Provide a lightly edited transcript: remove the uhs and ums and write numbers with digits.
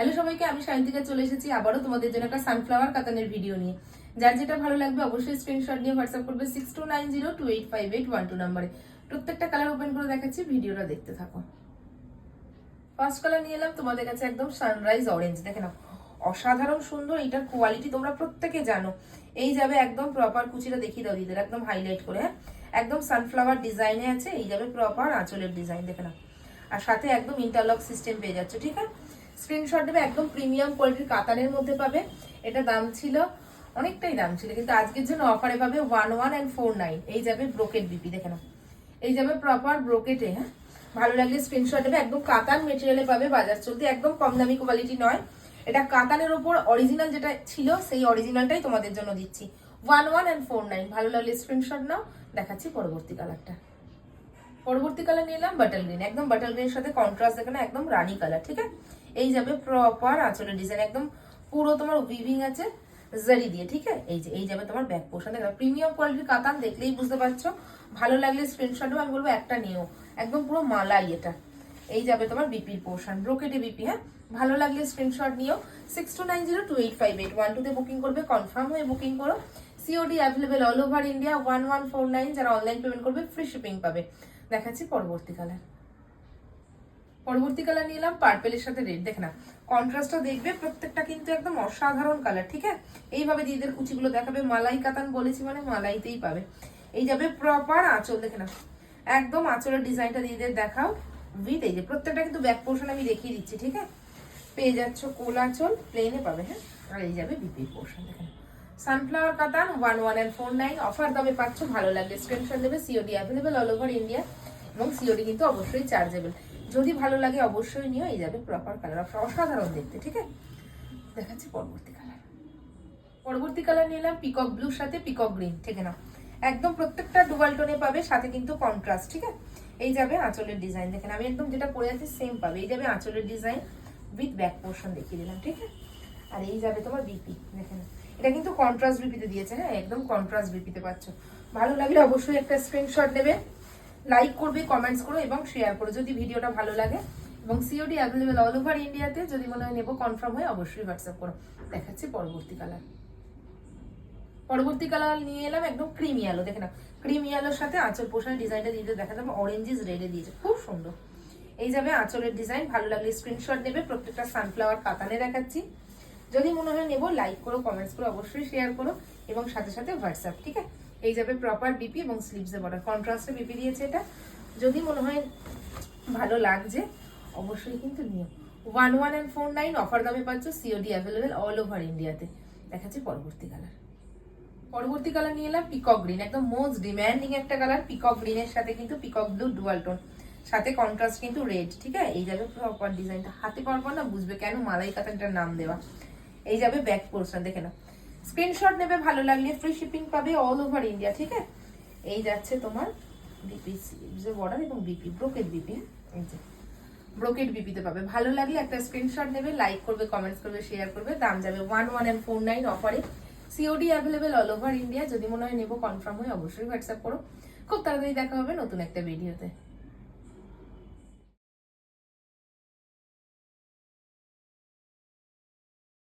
Hello সবাইকে, আমি সায়ন্তিকা চলে এসেছি আবারও তোমাদের জন্য একটা সানফ্লাওয়ার কাতানের ভিডিও নিয়ে। যার যেটা ভালো লাগবে অবশ্যই স্ক্রিনশট নিয়ে হোয়াটসঅ্যাপ করবে 6290285812 নম্বরে। প্রত্যেকটা কালার ওপেন করে দেখাচ্ছি, ভিডিওটা দেখতে থাকো। ফার্স্ট কালার নিয়ে এলাম তোমাদের কাছে একদম সানরাইজ অরেঞ্জ। দেখে নাও, অসাধারণ সুন্দর। এটার কোয়ালিটি তোমরা প্রত্যেকে জানো। এই যাবে একদম প্রপার, কুচিটা দেখিয়ে দাও দিদের, একদম হাইলাইট করে। হ্যাঁ, একদম সানফ্লাওয়ার ডিজাইনে আছে। এই যাবে প্রপার আঁচলের ডিজাইন, দেখে নাও। আর সাথে একদম ইন্টারলক সিস্টেম পেয়ে যাচ্ছে। ঠিক আছে, স্ক্রিনশট দেবে। একদম প্রিমিয়াম কোয়ালিটির কাতানের মধ্যে পাবে। এটা দাম ছিল, অনেকটাই দাম ছিল, কিন্তু আজকের জন্য অফারে পাবে 1149। এই যাবে ব্রোকেট বিপি, দেখে নাও। এই যাবে প্রপার ব্রোকেটে। হ্যাঁ, ভালো লাগলে স্ক্রিনশট দেবে। একদম কাতান মেটেরিয়ালে পাবে, বাজার চলতে একদম কম দামি কোয়ালিটি নয়। এটা কাতানের ওপর অরিজিনাল যেটা ছিল সেই অরিজিনালটাই তোমাদের জন্য দিচ্ছি। 1149। ভালো লাগলে স্ক্রিনশট নাও। দেখাচ্ছি পরবর্তী কালারটা। পরবর্তী কালার নিয়ে এলাম বাটার গ্রিন। একদম বাটার গ্রিনের সাথে কন্ট্রাস্ট, দেখে না, একদম রানী কালার। ঠিক আছে, এই যাবে প্রপার আঁচলের ডিজাইন, একদম পুরো তোমার উইভিং আছে জারি দিয়ে। ঠিক আছে, এই যাবে তোমার ব্যাক পোর্শন। দেখো প্রিমিয়াম কোয়ালিটির কাতান, দেখলেই বুঝতে পারছো। ভালো লাগলে স্ক্রিনশট আমি বলবো একটা নিও, একদম পুরো মালাই এটা। এই যাবে তোমার বিপির পোর্শন, ব্রোকেটে বিপি। হ্যাঁ, ভালো লাগলে স্ক্রিনশট নিও। 6290285812 তে বুকিং করবে, কনফার্ম হয়ে বুকিং করো। COD available all over India. 1149। যারা অনলাইন পেমেন্ট করবে ফ্রি শিপিং পাবে। দেখাচ্ছি পরবর্তী কালার। পরবর্তী কালার নিয়ে এলাম পার্পেলের সাথে রেড। দেখে না, কন্ট্রাস্টটা দেখবে, প্রত্যেকটা কিন্তু একদম অসাধারণ কালার। ঠিক আছে, এইভাবে দিদিদের কুচিগুলো দেখাবে। মালাই কাতান বলেছি মানে মালাইতেই পাবে। এই যাবে প্রপার আঁচল, দেখে না, একদম আঁচলের ডিজাইনটা দিদিদের দেখাও উইথ এই যে প্রত্যেকটা কিন্তু ব্যাক পোর্শন আমি দেখিয়ে দিচ্ছি। ঠিক আছে, পেয়ে যাচ্ছ কোল আঁচল, প্লেনে পাবে। হ্যাঁ, আর এই যাবে বিপির পোর্শন। দেখে না, সানফ্লাওয়ার কাতান 1149 অফার দামে পাচ্ছ। ভালো লাগলে স্ক্রিনশট দেবে। COD available all over India এবং সিওডি কিন্তু অবশ্যই চার্জেবল। যদি ভালো লাগে অবশ্যই নিও। এই যাবে প্রপার কালার, অসাধারণ দেখতে। ঠিক আছে, দেখাচ্ছি পরবর্তী কালার। পরবর্তী কালার নিয়ে এলাম পিকক ব্লুর সাথে পিকক গ্রিন। ঠিক না, একদম প্রত্যেকটা ডুয়াল টোনে পাবে, সাথে কিন্তু কন্ট্রাস্ট। ঠিক আছে, এই যাবে আঁচলের ডিজাইন। দেখেন আমি একদম যেটা পরে আছি সেম পাবে। এই যাবে আঁচলের ডিজাইন উইথ ব্যাক পোর্শন দেখিয়ে দিলাম। ঠিক আছে, আর এই যাবে তোমার বিপি। দেখেন এটা কিন্তু কন্ট্রাস্ট বিপিতে দিয়েছে। হ্যাঁ, একদম কন্ট্রাস্ট বিপিতে পাচ্ছ। ভালো লাগলে অবশ্যই একটা স্ক্রিনশট নেবে, লাইক করবে, কমেন্টস করো এবং শেয়ার করো যদি ভিডিওটা ভালো লাগে। এবং সিওডি অ্যাভেলেবেল অল ওভার ইন্ডিয়াতে। যদি মনে হয় নেবো কনফার্ম হয়ে অবশ্যই হোয়াটসঅ্যাপ করো। দেখাচ্ছি পরবর্তী কালার। পরবর্তী কালার নিয়ে এলাম একদম ক্রিম ইয়েলো। দেখে না, ক্রিম ইয়েলোর সাথে আঁচল পোষার ডিজাইনটা দিতে দেখা যাবে অরেঞ্জিস রেডে দিয়েছে, খুব সুন্দর। এই যাবে আঁচলের ডিজাইন। ভালো লাগলে স্ক্রিনশট নেবে। প্রত্যেকটা সানফ্লাওয়ার কাতানে দেখাচ্ছি। যদি মনে হয় নেবো লাইক করো, কমেন্টস করো, অবশ্যই শেয়ার করো এবং সাথে সাথে হোয়াটসঅ্যাপ। ঠিক আছে, এই যাবে প্রপার বিপি এবং স্লিভসে বর্ডার, কন্ট্রাস্টে বিপি দিয়েছে এটা। যদি মনে হয় ভালো লাগছে অবশ্যই কিন্তু নিও। 1149 অফার দামে পাচ্ছ। সিওডি অ্যাভেলেবেল অল ওভার ইন্ডিয়াতে। দেখাচ্ছি পরবর্তী কালার। পরবর্তী কালার নিয়ে এলাম পিকক গ্রিন। একদম মোস্ট ডিম্যান্ডিং একটা কালার। পিকক গ্রিনের সাথে কিন্তু পিকক ব্লু ডুয়াল টোন, সাথে কন্ট্রাস্ট কিন্তু রেড। ঠিক আছে, এই যাবে প্রপার ডিজাইনটা। হাতে পাওয়ার পর না বুঝবে কেন মালাই কাতানটার নাম দেওয়া। এই যাবে ব্যাক পোর্শন, দেখে না, স্ক্রিনশট নেবে। ভালো লাগলে ফ্রি শিপিং পাবে অল ওভার ইন্ডিয়া। ঠিক আছে, এই যাচ্ছে তোমার বিপি বর্ডার এবং বিপি ব্রোকেট বিপি। এই যে ব্রোকেট বিপিতে পাবে। ভালো লাগলে একটা স্ক্রিনশট নেবে, লাইক করবে, কমেন্টস করবে, শেয়ার করবে। দাম যাবে 1149 অফারে। COD available all over India. যদি মনে হয় নেবো কনফার্ম হয়ে অবশ্যই হোয়াটসঅ্যাপ করো। খুব তাড়াতাড়ি দেখা হবে নতুন একটা ভিডিওতে।